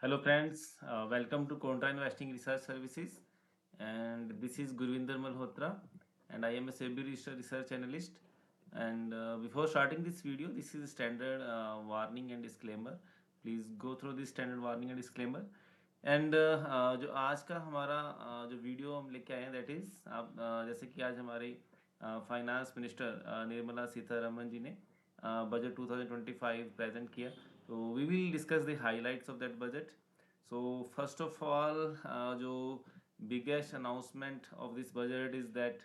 Hello friends, welcome to Contra Investing Research Services, and this is Gurvinder Malhotra, and I am a SEBI research analyst. And before starting this video, this is standard warning and disclaimer. Please go through this standard warning and disclaimer. And जो आज का हमारा जो video हम लेके आए हैं that is आप जैसे कि आज हमारे फाइनेंस मिनिस्टर निर्मला सीतारमन जी ने बजट 2025 प्रेजेंट किया, तो we will discuss the highlights of that budget. So first of all जो biggest announcement of this budget is that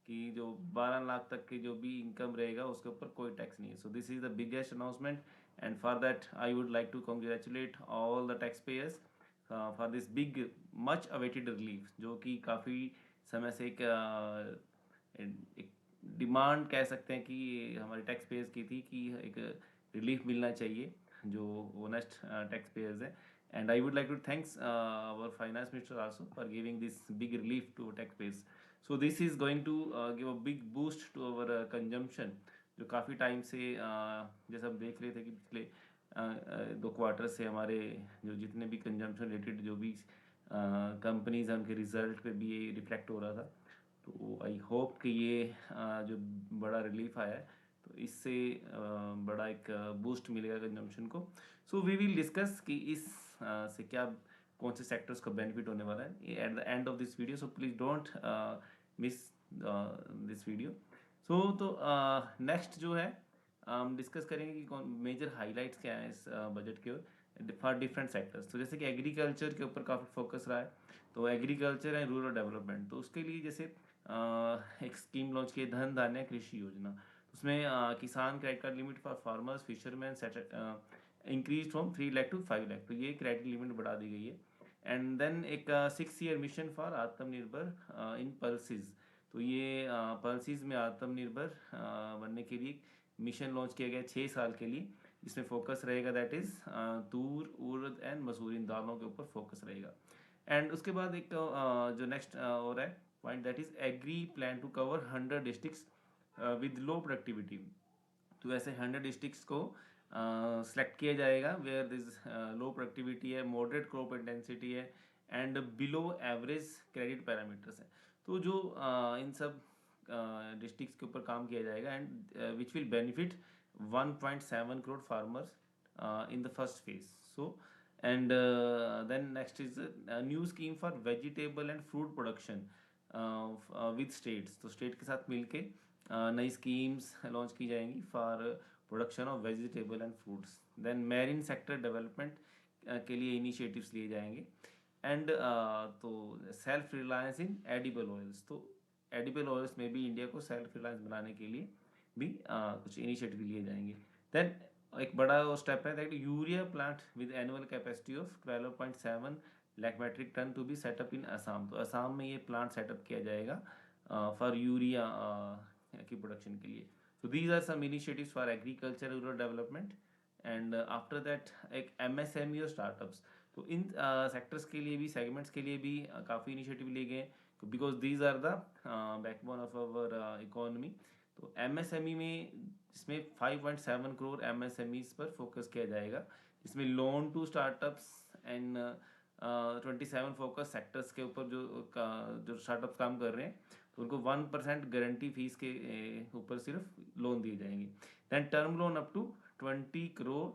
कि जो 12 लाख तक की जो भी इनकम रहेगा उसके ऊपर कोई टैक्स नहीं है. So this is the biggest announcement, and for that I would like to congratulate all the tax payers for this big much awaited relief, जो कि काफ़ी समय से एक डिमांड कह सकते हैं कि हमारे टैक्स पेयर्स की थी कि एक रिलीफ मिलना चाहिए जो ओनेस्ट टैक्स पेयर्स है. And I would like to thanks our finance minister also for giving this big relief to tax payers. So this is going to give a big boost to our consumption, जो काफ़ी time से जैसे हम देख रहे थे कि पिछले 2 क्वार्टर से हमारे जो जितने भी कंजम्पशन रिलेटेड जो भी कंपनीज हैं उनके रिजल्ट पे भी ये रिफ्लेक्ट हो रहा था. तो आई होप कि ये जो बड़ा रिलीफ आया है तो इससे बड़ा एक बूस्ट मिलेगा कंजम्पशन को. सो वी विल डिस्कस कि इस से क्या कौन से सेक्टर्स को बेनिफिट होने वाला है at the end of this video. So please don't miss this video. So तो नेक्स्ट जो है हम डिस्कस करेंगे कि कौन मेजर हाइलाइट्स क्या हैं इस बजट के फॉर डिफरेंट सेक्टर्स. तो जैसे कि एग्रीकल्चर के ऊपर काफ़ी फोकस रहा है, तो एग्रीकल्चर एंड रूरल डेवलपमेंट, तो उसके लिए जैसे एक स्कीम लॉन्च की धन धान्य कृषि योजना. तो उसमें किसान credit card limit for farmers fisherman increase from 3 lakh to 5 lakh, तो ये क्रेडिट लिमिट बढ़ा दी गई है. एंड देन एक 6 ईयर मिशन फॉर आत्मनिर्भर इन पल्सिस, तो ये पल्सिस में आत्मनिर्भर बनने के लिए मिशन लॉन्च किया गया 6 साल के लिए, जिसमें फोकस रहेगा that is Toor urad and मसूर, इन दालों के ऊपर फोकस रहेगा. एंड उसके बाद एक जो नेक्स्ट और है point that is agri plan to cover 100 districts with low productivity. तो ऐसे 100 डिस्ट्रिक्ट्स को सेलेक्ट किया जाएगा वेयर दिस लो प्रोडक्टिविटी है, मॉडरेट क्रॉप इंटेंसिटी है and below average credit parameters है. तो जो इन सब डिस्ट्रिक्ट्स के ऊपर काम किया जाएगा and which will benefit 1.7 crore farmers in the first phase. So and then next is a new scheme for vegetable and fruit production with states. तो स्टेट के साथ मिलके नई स्कीम्स लॉन्च की जाएंगी for production of vegetable and fruits. Then marine sector development के लिए initiatives लिए जाएंगे. एंड तो self reliance in edible oils, तो एडिबल ऑयल्स में भी इंडिया को सेल्फ रिलायंस बनाने के लिए भी कुछ इनिशिएटिव लिए जाएंगे. देन एक बड़ा स्टेप है that urea plant with annual capacity of 12.7 lakh metric ton to be set up in Assam. तो असम में ये प्लांट सेटअप किया जाएगा फॉर यूरिया की प्रोडक्शन के लिए. So these are some initiatives for agriculture rural development. And after that एक एमएसएमई और स्टार्टअप्स, तो इन सेक्टर्स के लिए भी सेगमेंट्स के लिए भी काफ़ी इनिशिएटिव लिए गए because these are the backbone of our economy. तो एमएसएमई में इसमें 5.7 करोड़ एमएसएमईज पर फोकस किया जाएगा, जिसमें loan to startups and 27 focus sectors के ऊपर जो स्टार्टअप्स काम कर रहे हैं तो उनको 1% गारंटी फीस के ऊपर सिर्फ लोन दिए जाएंगे. Than term loan up to 20 crore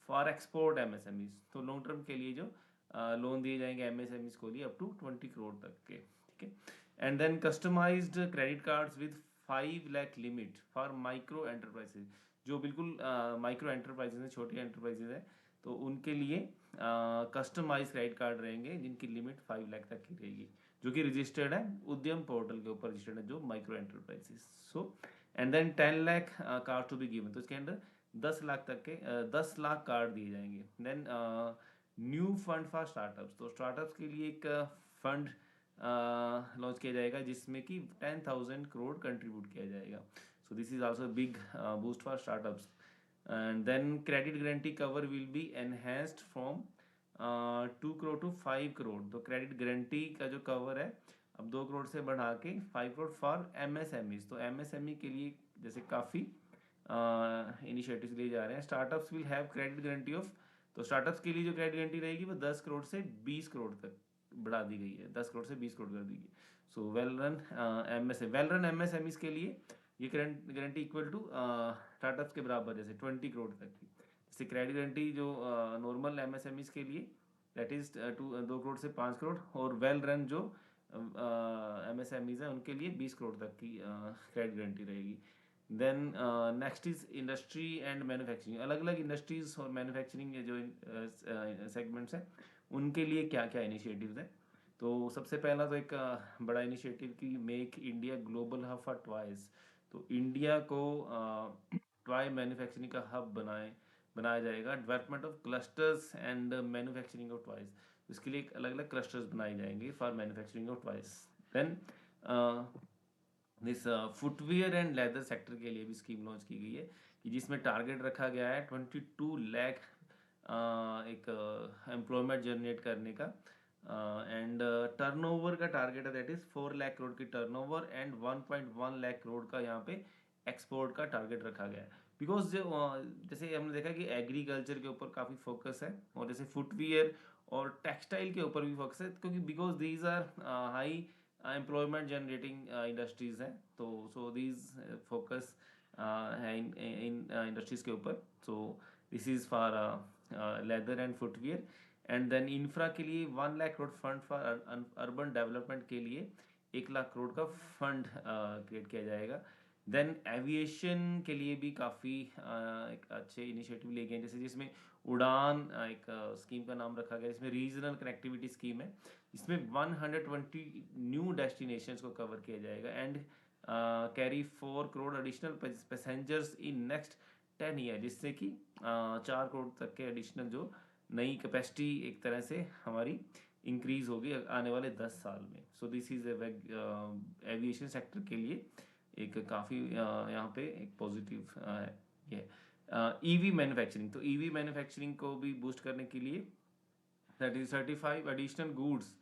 for export MSMEs, तो लॉन्ग टर्म के लिए जो लोन दिए जाएंगे एमएसएमईज को लिए अप टू 20 करोड़ तक के. ठीक है. And then customized credit cards with 5 lakh limit for micro enterprises, जो बिल्कुल माइक्रो एंटरप्राइजेज हैं, छोटी एंटरप्राइजेज हैं, तो उनके लिए कस्टमाइज क्रेडिट कार्ड रहेंगे जिनकी लिमिट 5 लाख तक की रहेगी, जो कि रजिस्टर्ड है उद्यम पोर्टल के ऊपर रजिस्टर्ड है जो micro enterprises. So and then 10 lakh card to be given, तो इसके अंदर 10 लाख तक के 10 लाख कार्ड दिए जाएंगे. Then new fund for startups, तो स्टार्टअप्स के लिए एक फंड लॉन्च किया जाएगा जिसमें कि 10,000 करोड़ कंट्रीब्यूट किया जाएगा. So this is also big boost for startups. And then credit guarantee cover will be enhanced from 2 crore to 5 crore. तो क्रेडिट गारंटी का जो कवर है अब 2 करोड़ से बढ़ा के 5 करोड़ फॉर एमएसएमईज. तो एमएसएमई के लिए जैसे काफ़ी इनिशिएटिव्स लिए जा रहे हैं. Startups will have credit guarantee of तो स्टार्टअप्स के लिए जो क्रेडिट गारंटी रहेगी वो 10 करोड़ से 20 करोड़ तक बढ़ा दी गई है, 10 करोड़ से 20 करोड़ कर दी गई। सो वेल रन एमएसएमईज के लिए ये current guarantee equal to startups के बराबर, जैसे 20 करोड़ तक की। जैसे क्रेडिट गारंटी जो नॉर्मल एमएसएमईज के लिए दैट इज 2 करोड़ से 5 करोड़, और वेल रन जो एमएसएमईज है उनके लिए 20 करोड़ तक की क्रेडिट गारंटी रहेगी। Then next is industry and manufacturing. अलग अलग इंडस्ट्रीज और मैन्युफैक्चरिंग के जो सेगमेंट्स हैं उनके लिए क्या क्या इनिशिएटिव्स हैं। तो सबसे पहला तो एक बड़ा इनिशिएटिव की make India global hub for toys. तो इंडिया को टॉय मैन्युफैक्चरिंग का हब बनाया जाएगा। Development of clusters and manufacturing of toys, इसके लिए अलग अलग क्लस्टर्स बनाए जाएंगे for manufacturing of toys. Then this footwear and leather sector के लिए भी स्कीम लॉन्च की गई है कि जिसमें टारगेट रखा गया है 22 लाख एक एम्प्लॉयमेंट जनरेट करने का, एंड टर्नओवर का टारगेट है दैट इज 4 लाख करोड़ की टर्नओवर एंड 1.1 लाख करोड़ का यहाँ पे एक्सपोर्ट का टारगेट रखा गया है। बिकॉज जो जैसे हमने देखा कि एग्रीकल्चर के ऊपर काफ़ी फोकस है, और जैसे फुटवियर और टेक्सटाइल के ऊपर भी फोकस है, क्योंकि because these are high employment generating industries हैं। तो सो दीज फोकस है इन इंडस्ट्रीज के ऊपर। So this is for leather and footwear. And then infra के लिए 1 lakh crore fund for urban development के लिए 1 लाख करोड़ का फंड क्रिएट किया जाएगा। देन एविएशन के लिए भी काफ़ी एक अच्छे इनिशिएटिव लिए गए, जैसे जिसमें उड़ान एक स्कीम का नाम रखा गया, जिसमें रीजनल कनेक्टिविटी स्कीम है। इसमें 120 न्यू डेस्टिनेशंस को कवर किया जाएगा and carry 4 crore additional passengers in next 10 year, जिससे कि 4 करोड़ तक के एडिशनल जो नई कैपेसिटी एक तरह से हमारी इंक्रीज होगी आने वाले 10 साल में। सो दिस इज एविएशन सेक्टर के लिए एक काफ़ी यहाँ पे एक पॉजिटिव है ये। ईवी मैन्युफैक्चरिंग, तो ईवी मैन्युफैक्चरिंग को भी बूस्ट करने के लिए that is 35 additional goods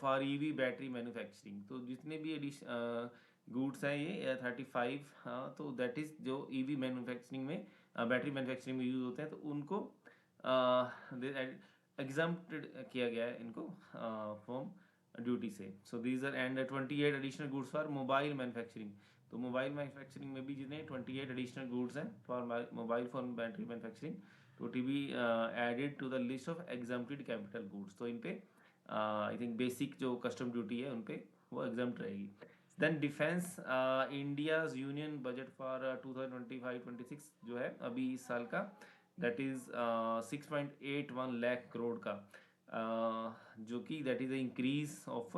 for EV battery manufacturing. तो जितने भी गुड्स हैं ये 35, हाँ, तो दैट इज जो ईवी मैन्युफैक्चरिंग में बैटरी मैन्युफैक्चरिंग में यूज होते हैं, तो उनको एग्जम्प्टेड किया गया है इनको फ्रॉम ड्यूटी से। So these are and 28 additional goods for mobile manufacturing. तो मोबाइल मैन्युफैक्चरिंग में भी जितने 28 एडिशनल गुड्स हैं for mobile phone battery manufacturing to be added to the list of exempted capital goods. तो इन पे आई थिंक बेसिक जो custom duty है उन पे वो एग्जम्प्ट रहेगी। Then defence, India's union budget for 2025-26 जो है अभी इस साल का, दैट इज 6.81 लाख करोड़ का, जो कि that is increase of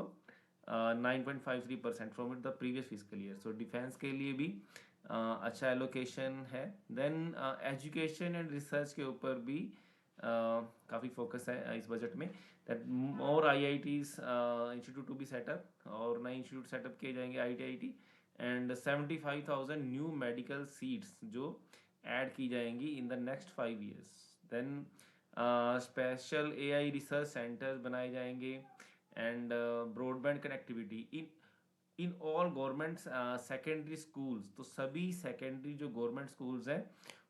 9.53% from the previous physical year. So defence के लिए भी अच्छा एलोकेशन है। देन एजुकेशन एंड रिसर्च के ऊपर भी काफ़ी फोकस है इस बजट में, that more IITs institute to be set up, और नए इंस्टीट्यूट सेटअप किए जाएंगे IIT, and 75,000 new medical seats जो ऐड की जाएंगी in the next 5 years. Then special AI research centres बनाए जाएंगे, and broadband connectivity in all government secondary schools. तो सभी सेकेंडरी जो गवर्नमेंट स्कूल्स हैं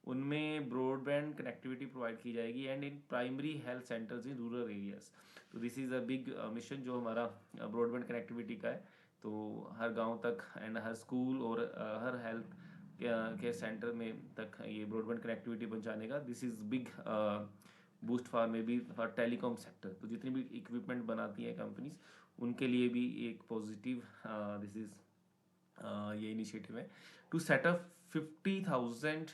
उनमें ब्रॉडबैंड कनेक्टिविटी प्रोवाइड की जाएगी, and in primary health centres in rural areas. तो this is a big mission जो हमारा ब्रॉडबैंड कनेक्टिविटी का है। तो हर गांव तक एंड हर स्कूल और हर हेल्थ के सेंटर में तक ये ब्रॉडबैंड कनेक्टिविटी पहुंचाने का, this is big boost for may be for telecom sector. तो जितनी भी इक्विपमेंट बनाती हैं कंपनीज उनके लिए भी एक पॉजिटिव दिस इज ये इनिशिएटिव है to set up 50,000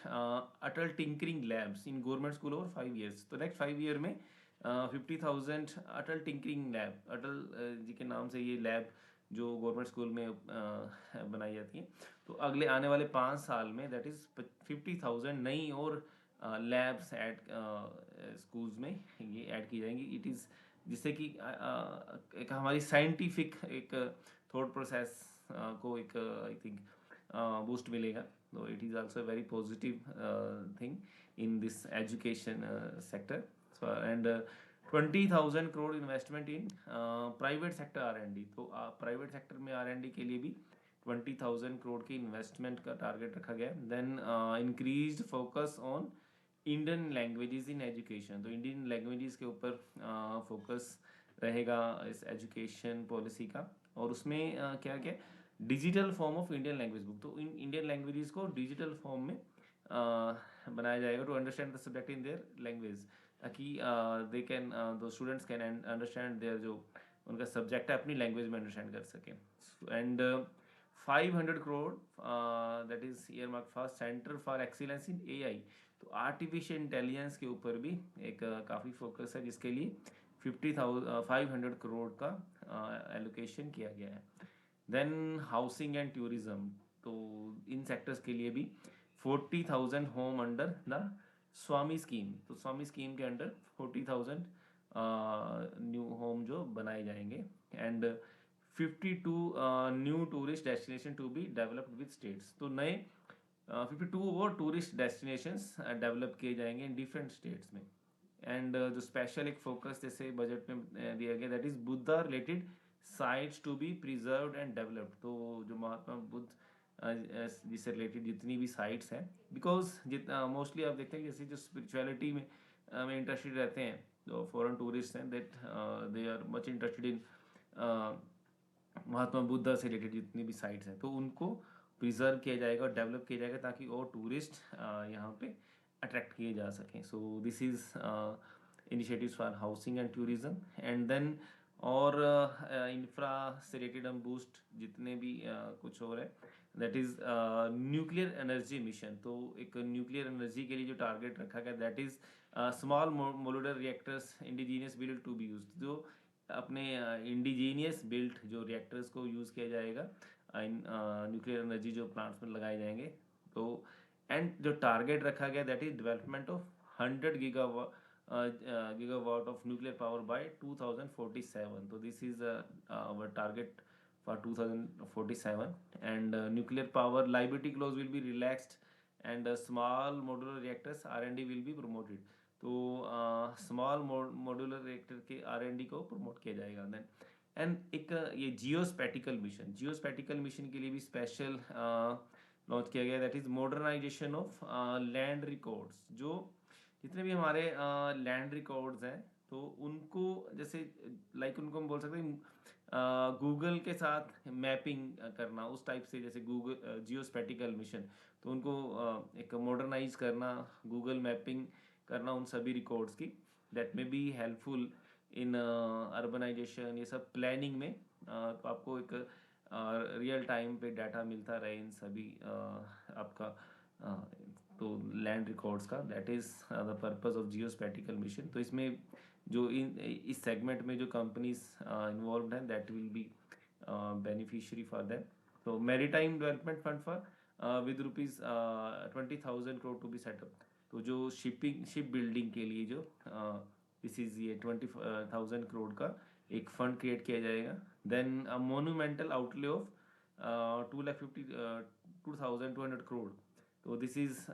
Atal tinkering labs in government school over 5 years. तो नेक्स्ट 5 ईयर में 50,000 अटल टिंकरिंग लैब, अटल जी के नाम से ये लैब जो गवर्नमेंट स्कूल में बनाई जाती हैं। तो अगले आने वाले 5 साल में दैट इज 50,000 नई और लैब्स ऐड स्कूल्स में ये ऐड की जाएंगी। इट इज़ जिससे कि एक हमारी साइंटिफिक एक थॉट प्रोसेस को एक आई थिंक बूस्ट मिलेगा। तो it is also very positive thing in this education sector. And 20,000 crore investment in private sector R&D। तो प्राइवेट सेक्टर में R&D के लिए भी 20,000 करोड़ की इन्वेस्टमेंट का टारगेट रखा गया है। Then increased focus on Indian languages in education, तो इंडियन लैंग्वेजेस के ऊपर फोकस रहेगा इस एजुकेशन पॉलिसी का। और उसमें क्या क्या digital form of Indian language book, तो इन इंडियन लैंग्वेजेस को डिजिटल फॉर्म में बनाया जाएगा to understand the subject in their language, ताकि they can the students can understand their जो उनका सब्जेक्ट है अपनी लैंग्वेज में अंडरस्टैंड कर सकें। And 500 crore that is year mark for centre for excellence in AI, तो आर्टिफिशियल इंटेलिजेंस के ऊपर भी एक काफ़ी फोकस है, जिसके लिए 500 करोड़ का एलोकेशन किया गया है। देन हाउसिंग एंड टूरिज्म, तो इन सेक्टर्स के लिए भी 40,000 home under the Swami scheme, तो स्वामी स्कीम के अंडर 40,000 न्यू होम जो बनाए जाएंगे। And 52 new tourist destination to be developed with states, तो नए 52 और टूरिस्ट डेस्टिनेशंस डेवलप किए जाएंगे इन डिफरेंट स्टेट्स में। एंड जो स्पेशल एक फोकस जैसे बजट में दिया गया that is Buddha related sites to be preserved and developed, तो जो महात्मा बुद्ध जिससे रिलेटेड जितनी भी साइट्स हैं, बिकॉज जितना मोस्टली आप देखते हैं जैसे जो स्पिरिचुअलिटी में इंटरेस्टेड रहते हैं, जो फॉरेन टूरिस्ट हैं that they are much interested in Mahatma Buddha से रिलेटेड जितनी भी साइट्स हैं, तो उनको प्रिजर्व किया जाएगा और डेवलप किया जाएगा ताकि और टूरिस्ट यहाँ पे अट्रैक्ट किए जा सकें। So this is initiatives for housing and tourism. And then और इंफ्रा से रिलेटेड हम बूस्ट जितने भी कुछ और है that is nuclear energy mission, तो एक न्यूक्लियर एनर्जी के लिए जो टारगेट रखा गया that is small modular reactors indigenous build to be use, जो अपने इंडिजीनियस बिल्ट जो रिएक्टर्स को यूज़ किया जाएगा इन न्यूक्लियर एनर्जी जो प्लांट्स में लगाए जाएंगे। तो एंड जो टारगेट रखा गया that is development of 100 gigawatt of nuclear power by 2047, तो this is our target for 2047। and nuclear power liability clause will be relaxed and small modular reactors R&D will be promoted, तो small modular reactor के R&D को promote किया जाएगा। Then and एक ये geospatial mission के लिए भी स्पेशल लॉन्च किया गया that is modernisation of land records, जो जितने भी हमारे लैंड रिकॉर्ड्स हैं तो उनको जैसे लाइक उनको हम बोल सकते हैं गूगल के साथ मैपिंग करना उस टाइप से, जैसे गूगल जियोस्पैटिकल मिशन, तो उनको एक मॉडर्नाइज करना, गूगल मैपिंग करना उन सभी रिकॉर्ड्स की, दैट में बी हेल्पफुल इन अर्बनाइजेशन, ये सब प्लानिंग में तो आपको एक रियल टाइम पे डाटा मिलता रहे इन सभी आपका तो लैंड रिकॉर्ड्स का, that is the purpose of geospatial mission. तो इसमें जो इस सेगमेंट में जो कंपनीज इन्वॉल्व हैं that will be beneficiary for them. तो maritime development fund for with rupees 20,000 crore to be set up, तो जो शिप बिल्डिंग के लिए जो दिस इज ये 20,000 करोड़ का एक फंड क्रिएट किया जाएगा। Then monumental outlay of 2,52,200 crore, तो this is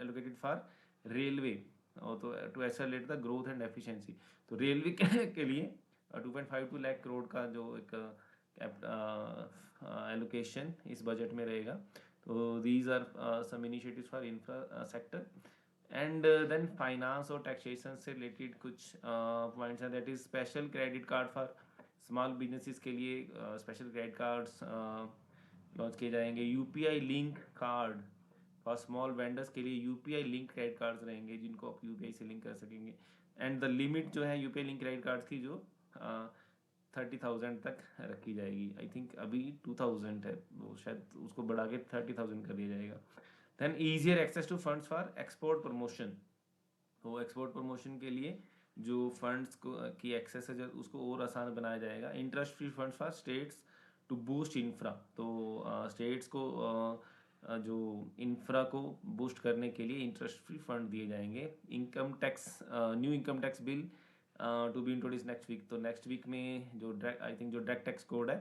allocated for railway, और तो to accelerate the growth and efficiency, तो रेलवे के लिए 2.52 लाख करोड़ का जो एक एलोकेशन इस बजट में रहेगा। तो these are some initiatives for infra sector. And then finance और टैक्सेशन से रिलेटेड कुछ पॉइंट्स हैं that is special credit card for small businesses के लिए स्पेशल क्रेडिट कार्ड्स लॉन्च किए जाएंगे। UPI link card for small vendors के लिए यूपीआई लिंक क्रेडिट कार्ड्स रहेंगे जिनको आप यूपीआई से लिंक कर सकेंगे। एंड द लिमिट जो है यूपीआई लिंक क्रेडिट कार्ड्स की जो 30,000 तक रखी जाएगी, आई थिंक अभी 2,000 है, वो शायद उसको बढ़ा के 30,000 कर दिया जाएगा। Then easier access to funds for export promotion, तो एक्सपोर्ट प्रमोशन के लिए जो फंड्स को की एक्सेस है उसको और आसान बनाया जाएगा। Interest free funds for states to boost infra, तो स्टेट्स को जो इंफ्रा को बूस्ट करने के लिए इंटरेस्ट फ्री फंड दिए जाएंगे। Income tax new income tax bill to be introduce next week, तो नेक्स्ट वीक में जो आई थिंक जो डायरेक्ट टैक्स कोड है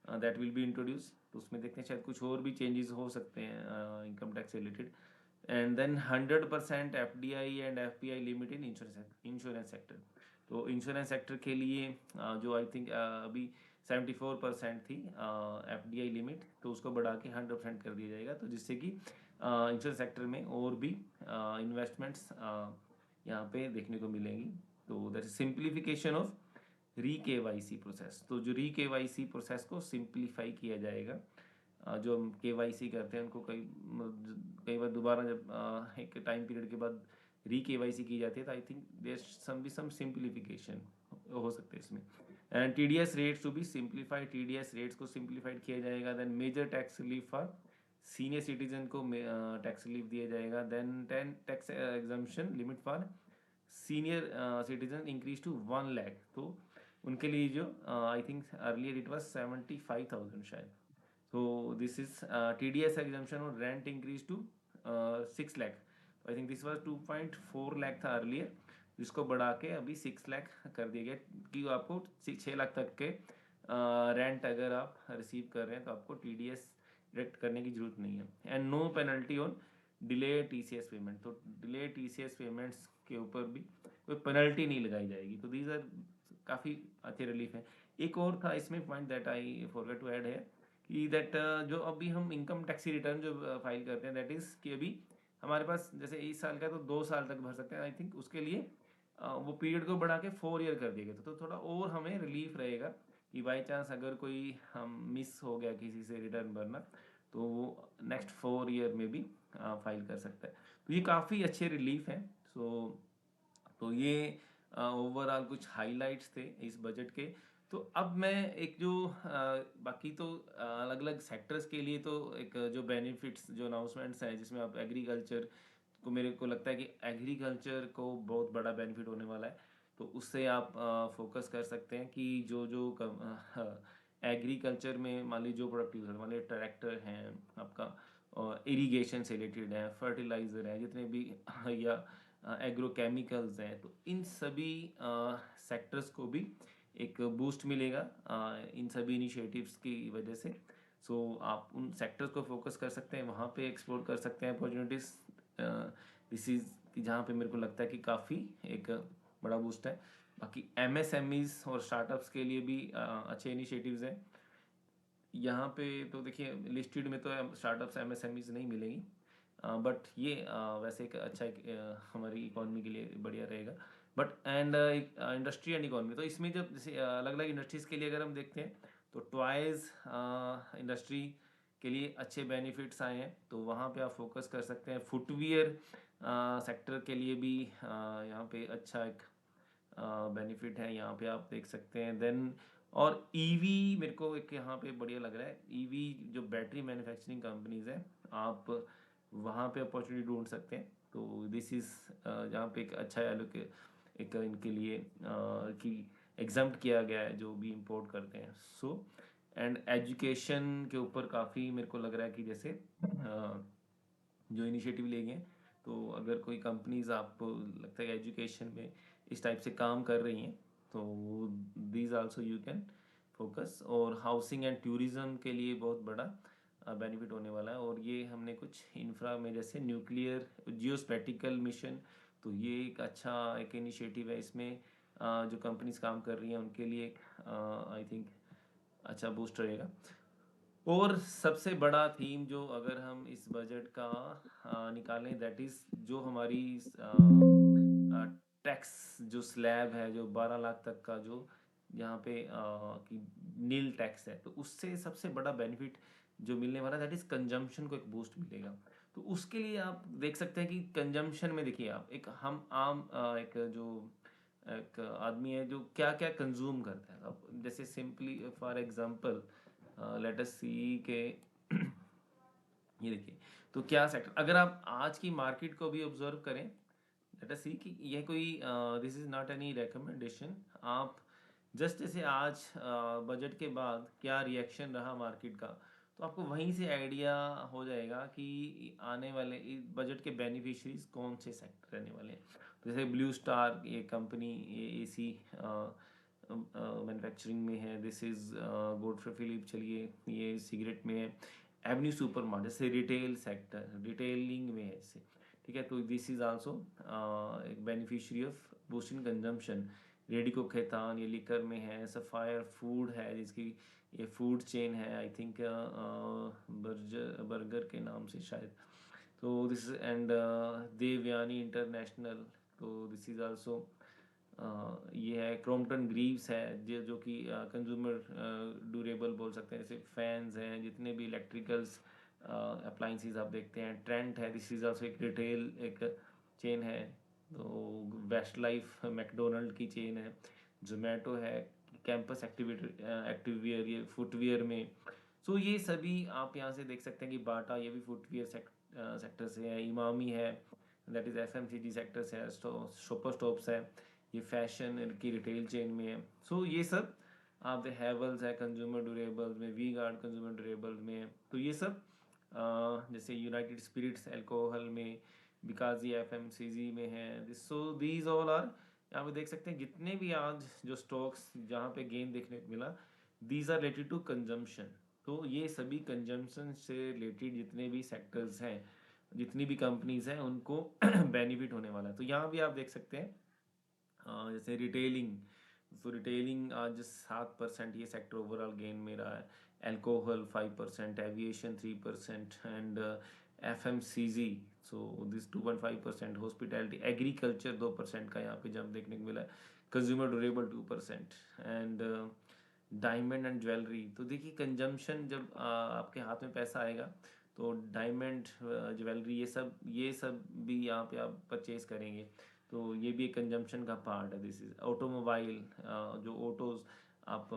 दैट विल बी इंट्रोड्यूस, तो उसमें देखते हैं शायद कुछ और भी चेंजेस हो सकते हैं इनकम टैक्स से related. And then 100% FDI and FPI limit in insurance sector, तो इंश्योरेंस सेक्टर के लिए जो आई थिंक अभी 74% थी एफडीआई लिमिट, तो उसको बढ़ा के 100% कर दिया जाएगा, तो जिससे कि इंश्योरेंस सेक्टर में और भी इन्वेस्टमेंट्स यहाँ पे देखने को मिलेंगी। तो दैट इज सिंप्लीफिकेशन ऑफ री केवाईसी प्रोसेस। तो जो री केवाईसी प्रोसेस को सिंप्लीफाई किया जाएगा। जो हम केवाईसी करते हैं उनको कई बार दोबारा जब एक टाइम पीरियड के बाद री केवाईसी की जाती है, तो I think there some be some simplification हो सकते हैं इसमें। And TDS rates to be simplified, TDS rates को सिंप्लीफाइड किया जाएगा। Then major tax relief for senior citizen को टैक्स रिलीफ दिया जाएगा। Then 10 tax exemption limit for senior citizen increase to 1 lakh. तो उनके लिए जो I think earlier it was 75,000 शायद। So this is TDS exemption or rent increase to 6 lakh. I think this was 2.4 lakh था earlier, जिसको बढ़ा के अभी 6 लाख कर दिया गया कि आपको 6 लाख तक के रेंट अगर आप रिसीव कर रहे हैं तो आपको TDS डिडक्ट करने की जरूरत नहीं है। And no penalty on delay TCS payment. तो डिले TCS पेमेंट्स के ऊपर भी कोई पेनल्टी नहीं लगाई जाएगी। तो दीज आर काफ़ी अच्छे रिलीफ है। एक और था इसमें point that I forget to add है कि दैट जो अभी हम इनकम टैक्स रिटर्न जो फाइल करते हैं, दैट इज़ कि अभी हमारे पास जैसे इस साल का तो 2 साल तक भर सकते हैं। आई थिंक उसके लिए वो पीरियड को बढ़ा के 4 ईयर कर दिया गया। तो थोड़ा और हमें रिलीफ रहेगा कि बाई चांस अगर कोई हम मिस हो गया किसी से रिटर्न भरना, तो वो नेक्स्ट 4 ईयर में भी फाइल कर सकता है। तो ये काफ़ी अच्छे रिलीफ हैं। तो ये ओवरऑल कुछ हाइलाइट्स थे इस बजट के। तो अब मैं एक जो बाकी तो अलग अलग सेक्टर्स के लिए तो एक जो बेनिफिट्स जो अनाउंसमेंट्स हैं, जिसमें आप एग्रीकल्चर को, मेरे को लगता है कि एग्रीकल्चर को बहुत बड़ा बेनिफिट होने वाला है। तो उससे आप फोकस कर सकते हैं कि जो जो एग्रीकल्चर में मान लीजिए जो प्रोडक्ट यूज होते हैं, मान लीजिए ट्रैक्टर हैं आपका, इरिगेशन से रिलेटेड है, फर्टिलाइज़र है, जितने भी या एग्रोकेमिकल्स हैं, तो इन सभी सेक्टर्स को भी एक बूस्ट मिलेगा इन सभी इनिशिएटिव्स की वजह से। सो आप उन सेक्टर्स को फोकस कर सकते हैं, वहाँ पे एक्सप्लोर कर सकते हैं अपॉर्चुनिटीज़। दिस इज़ जहाँ पे मेरे को लगता है कि काफ़ी एक बड़ा बूस्ट है। बाकी MSMEs और स्टार्टअप्स के लिए भी अच्छे इनिशिएटिव्स हैं यहाँ पे। तो देखिए लिस्टेड में तो स्टार्टअप्स MSMEs नहीं मिलेंगी, बट ये वैसे एक अच्छा हमारी इकोनॉमी के लिए बढ़िया रहेगा। But and industry and economy, तो इसमें जब जैसे अलग अलग इंडस्ट्रीज़ के लिए अगर हम देखते हैं, तो टॉयज़ इंडस्ट्री के लिए अच्छे बेनिफिट्स आए हैं, तो वहाँ पे आप फोकस कर सकते हैं। फुटवियर सेक्टर के लिए भी यहाँ पे अच्छा एक बेनिफिट है, यहाँ पे आप देख सकते हैं। देन और ईवी मेरे को एक यहाँ पे बढ़िया लग रहा है। ईवी जो बैटरी मैन्युफैक्चरिंग कंपनीज हैं, आप वहाँ पे अपॉर्चुनिटी ढूंढ सकते हैं। तो दिस इज़ जहाँ पे एक अच्छा एक इनके लिए कि एग्जाम्प्ट किया गया है जो भी इंपोर्ट करते हैं। सो एंड एजुकेशन के ऊपर काफ़ी मेरे को लग रहा है कि जैसे जो इनिशिएटिव लिए गए हैं, तो अगर कोई कंपनीज आपको लगता है एजुकेशन में इस टाइप से काम कर रही हैं, तो these also you can focus. और हाउसिंग एंड टूरिज्म के लिए बहुत बड़ा बेनिफिट होने वाला है। और ये हमने कुछ इंफ्रा में जैसे न्यूक्लियर जियोस्पैटिकल मिशन, तो ये एक अच्छा एक इनिशिएटिव है। इसमें जो कंपनीज काम कर रही हैं उनके लिए आई थिंक अच्छा बूस्ट रहेगा। और सबसे बड़ा थीम जो अगर हम इस बजट का निकालें, दैट इज़ जो हमारी टैक्स जो स्लैब है, जो 12 लाख तक का जो यहाँ पे कि नील टैक्स है, तो उससे सबसे बड़ा बेनिफिट जो मिलने वाला है, दैट इज़ कंजम्पशन को एक बूस्ट मिलेगा। तो उसके लिए आप देख सकते हैं कि कंजम्पशन में देखिए आप एक हम आम एक जो एक आदमी है जो क्या क्या कंज्यूम करता है। अब जैसे simply for example let us see के ये देखिए, तो क्या सेक्टर अगर आप आज की मार्केट को भी ऑब्जर्व करें, लेट अस सी कि ये कोई this is not any recommendation. आप जस्ट जैसे आज बजट के बाद क्या रिएक्शन रहा मार्केट का, तो आपको वहीं से आइडिया हो जाएगा कि आने वाले बजट के बेनिफिशरीज कौन से सेक्टर रहने वाले हैं। तो जैसे ब्लू स्टार ये कंपनी, ये AC मैन्युफैक्चरिंग में है। दिस इज़ गोडफ्रे फिलिप, चलिए ये सिगरेट में है। एवेन्यू सुपर मार्केट जैसे रिटेल सेक्टर, रिटेलिंग में है इससे, ठीक है। तो दिस इज आल्सो एक beneficiary of boosting consumption. Radico Khaitan ये लिकर में है। सफायर फूड है जिसकी ये फूड चेन है, आई थिंक बर्गर के नाम से शायद। तो दिस एंड देवयानी इंटरनेशनल, तो दिस इज़ आल्सो ये है क्रॉम्पटन ग्रीव्स है जो कि कंज्यूमर ड्यूरेबल बोल सकते हैं, जैसे फैंस हैं, जितने भी इलेक्ट्रिकल्स अप्लाइंसेस आप देखते हैं। ट्रेंट है, दिस इज़ आल्सो एक रिटेल एक चेन है। तो वेस्ट लाइफ मैकडोनल्ड की चेन है। जोमेटो है, कैंपस एक्टिविटी एक्टिववियर ये फुटवियर में। सो ये सभी आप यहाँ से देख सकते हैं कि बाटा ये भी फुटवियर सेक्टर से है। इमामी है, दैट इज़ एफएमसीजी सेक्टर से है। शॉपर स्टॉप्स है, ये फैशन की रिटेल चेन में है। सो ये सब आप हैवल्स है कंज्यूमर ड्यूरेबल्स में, वी गार्ड कंज्यूमर ड्यूरेबल्स में है। तो ये सब जैसे यूनाइटेड स्पिरिट्स अल्कोहल में, बिकाजी एफएमसीजी में है। सो दीज ऑल आर, यहाँ पे देख सकते हैं जितने भी आज जो स्टॉक्स जहाँ पे गेन देखने को मिला, these are related to consumption. तो ये सभी कंजम्पशन से रिलेटेड जितने भी सेक्टर्स हैं, जितनी भी कंपनीज हैं, उनको बेनिफिट होने वाला है। तो यहाँ भी आप देख सकते हैं जैसे रिटेलिंग, तो रिटेलिंग आज 7% ये सेक्टर ओवरऑल गेन में रहा है। Alcohol 5%, aviation 3% and FMCG so this 2.5%, hospitality, agriculture 2% का यहाँ पे जंप देखने को मिला है। Consumer durable 2% and diamond and jewellery. तो देखिए कंजम्पशन जब आपके हाथ में पैसा आएगा तो डायमंड ज्वेलरी ये सब भी यहाँ पे आप परचेज करेंगे। तो ये भी एक कंजम्पशन का पार्ट है। दिस इज ऑटोमोबाइल, जो ऑटोज आप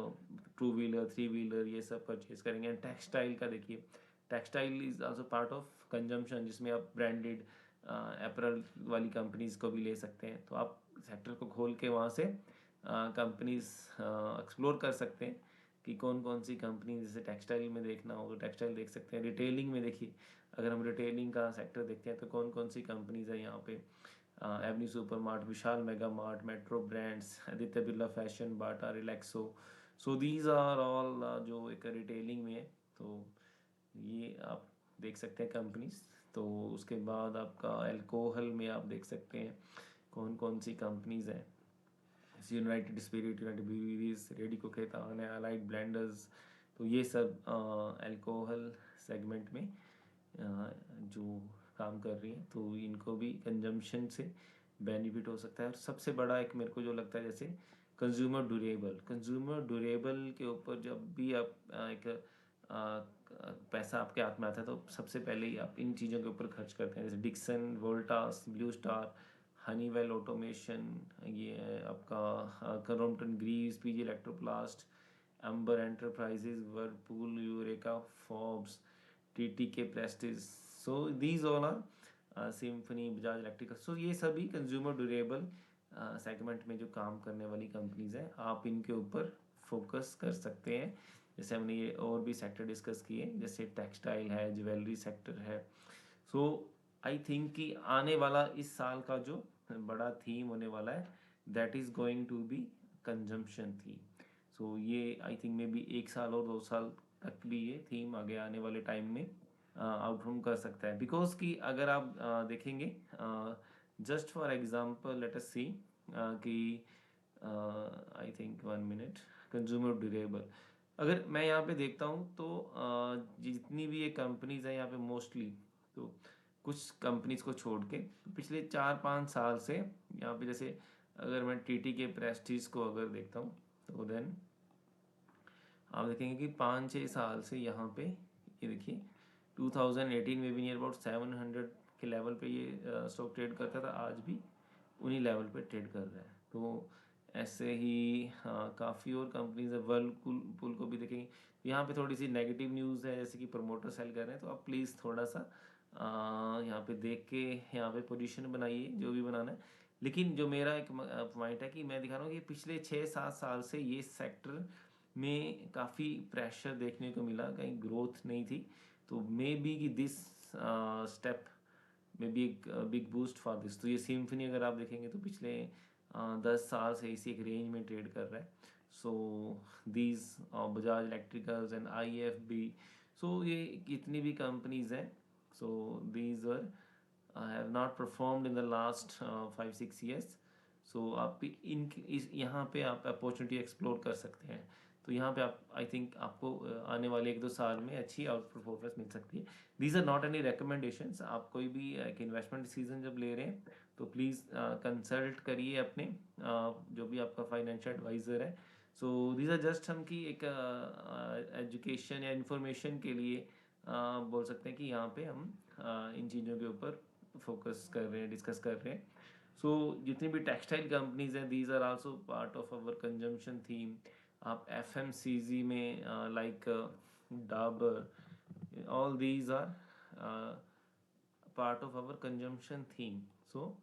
टू व्हीलर थ्री व्हीलर ये सब परचेज करेंगे। एंड टेक्सटाइल का देखिए, textile is also part of consumption, जिसमें आप ब्रांडेड अपरल वाली कंपनीज को भी ले सकते हैं। तो आप सेक्टर को खोल के वहाँ से कंपनीज एक्सप्लोर कर सकते हैं कि कौन कौन सी कंपनी, जैसे टेक्सटाइल में देखना होगा टेक्सटाइल देख सकते हैं। रिटेलिंग में देखिए, अगर हम रिटेलिंग का सेक्टर देखते हैं तो कौन कौन सी कंपनीज है यहाँ पे, Avenue Super Mart, Vishal Mega Mart, Metro Brands, Aditya Birla Fashion, Bata, Relaxo. So these are all जो एक रिटेलिंग में है। तो ये आप देख सकते हैं कंपनीज। तो उसके बाद आपका अल्कोहल में आप देख सकते हैं कौन कौन सी कंपनीज हैं, United Spirit, United Breweries, Radico Khaitan है, अलाइड ब्लेंडर्स। तो ये सब अल्कोहल सेगमेंट में जो काम कर रही हैं, तो इनको भी कंजम्पशन से बेनिफिट हो सकता है। और सबसे बड़ा एक मेरे को जो लगता है, जैसे कंज्यूमर ड्यूरेबल के ऊपर जब भी आप एक पैसा आपके हाथ में आता है तो सबसे पहले ही आप इन चीज़ों के ऊपर खर्च करते हैं, जैसे Dixon, Voltas, Blue Star, Honeywell Automation, ये है आपका Crompton Greaves, PG Electroplast, Amber Enterprises, Whirlpool, Eureka, Forbes, TTK Prestige. So these all are Symphony, Bajaj Electrical. सो ये सभी कंज्यूमर ड्यूरेबल सेगमेंट में जो काम करने वाली कंपनीज हैं, आप इनके ऊपर फोकस कर सकते हैं। जैसे हमने ये और भी सेक्टर डिस्कस किए, जैसे टेक्सटाइल है, ज्वेलरी सेक्टर है। सो आई थिंक कि आने वाला इस साल का जो बड़ा थीम होने वाला है, that is going to be consumption theme. So ये आई थिंक मे बी 1 साल और 2 साल तक भी ये थीम आगे आने वाले टाइम में आउटरन कर सकता है। बिकॉज कि अगर आप देखेंगे, just for example let us see कि I think 1 minute, consumer durable, अगर मैं यहाँ पे देखता हूँ तो जितनी भी ये कंपनीज हैं यहाँ पे मोस्टली, तो कुछ कंपनीज को छोड़ के तो पिछले 4-5 साल से यहाँ पे, जैसे अगर मैं टीटी के प्रेस्टीज को अगर देखता हूँ तो देन आप देखेंगे कि 5-6 साल से यहाँ पे ये देखिए 2018 में भी नियर अबाउट 700 के लेवल पे ये स्टॉक ट्रेड करता था, आज भी उन्हीं लेवल पे ट्रेड कर रहा है। तो ऐसे ही काफ़ी और कंपनीज है। वर्लपूल को भी देखेंगे, यहाँ पे थोड़ी सी नेगेटिव न्यूज़ है, जैसे कि प्रमोटर सेल कर रहे हैं। तो आप प्लीज़ थोड़ा सा यहाँ पे देख के यहाँ पे पोजीशन बनाइए जो भी बनाना है। लेकिन जो मेरा एक पॉइंट है कि मैं दिखा रहा हूँ कि पिछले 6-7 साल से ये सेक्टर में काफ़ी प्रेशर देखने को मिला, कहीं ग्रोथ नहीं थी। तो मे बी कि दिस स्टेप में बी एक बिग बूस्ट फॉर दिस। तो ये सिम्फनी अगर आप देखेंगे तो पिछले 10 साल से इसी एक रेंज में ट्रेड कर रहा है। So these Bajaj Electricals and IFB, so ये कितनी भी कंपनीज हैं, so these were have not performed in the last 5-6 years. So आप भी इन इस यहाँ पे आप अपॉर्चुनिटी एक्सप्लोर कर सकते हैं। तो यहाँ पे आप आई थिंक आपको आने वाले 1-2 साल में अच्छी आउट परफॉर्मेंस मिल सकती है। These are not any recommendations. आप कोई भी एक इन्वेस्टमेंट डिसीजन जब ले रहे हैं तो प्लीज़ कंसल्ट करिए अपने जो भी आपका फाइनेंशियल एडवाइज़र है। सो दीज आर जस्ट हम कि एक एजुकेशन या इंफॉर्मेशन के लिए बोल सकते हैं कि यहाँ पे हम इन चीज़ों के ऊपर फोकस कर रहे हैं, डिस्कस कर रहे हैं। सो जितनी भी टेक्सटाइल कंपनीज हैं these are also part of our consumption theme. आप FMCG में like Dabur, all these are part of our consumption theme. So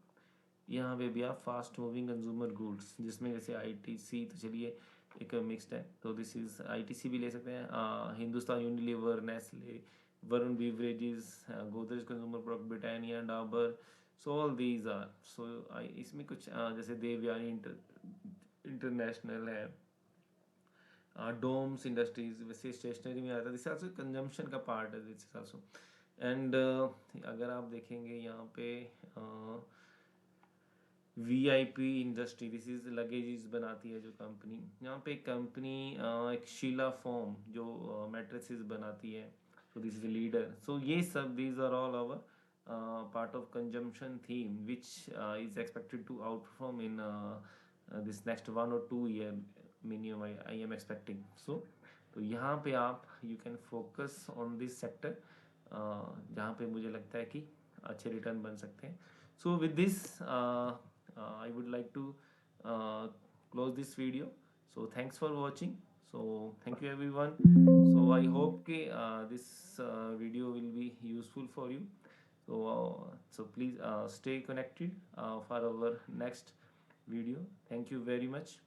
यहाँ पे भी आप फास्ट मूविंग कंज्यूमर गुड्स जिसमें जैसे ITC तो चलिए एक मिक्स्ड है, तो दिस इज ITC भी ले सकते हैं। Hindustan Unilever, Nestle, Varun Beverages, Godrej Consumer Product, Britannia, Dabur, so all these are. So इसमें कुछ जैसे देवयानी इंटरनेशनल है, डोम्स इंडस्ट्रीज वैसे स्टेशनरी में आता है, दिस आल्सो कंजम्पशन का पार्ट है, दिस इज आल्सो। एंड अगर आप देखेंगे यहाँ पे VIP industry, this is luggages बनाती है जो कंपनी, यहाँ पे कंपनी एक शीला फोम जो मैट्रेसेस बनाती है, so this is leader. So ये सब these are all our part of consumption theme which is expected to outperform in this next 1 or 2 year minimum I am expecting. So तो यहाँ पे आप you can focus on this sector जहाँ पे मुझे लगता है कि अच्छे रिटर्न बन सकते हैं. So with this I would like to close this video. So thanks for watching. So thank you everyone. So I hope कि this video will be useful for you. So please stay connected for our next video. Thank you very much.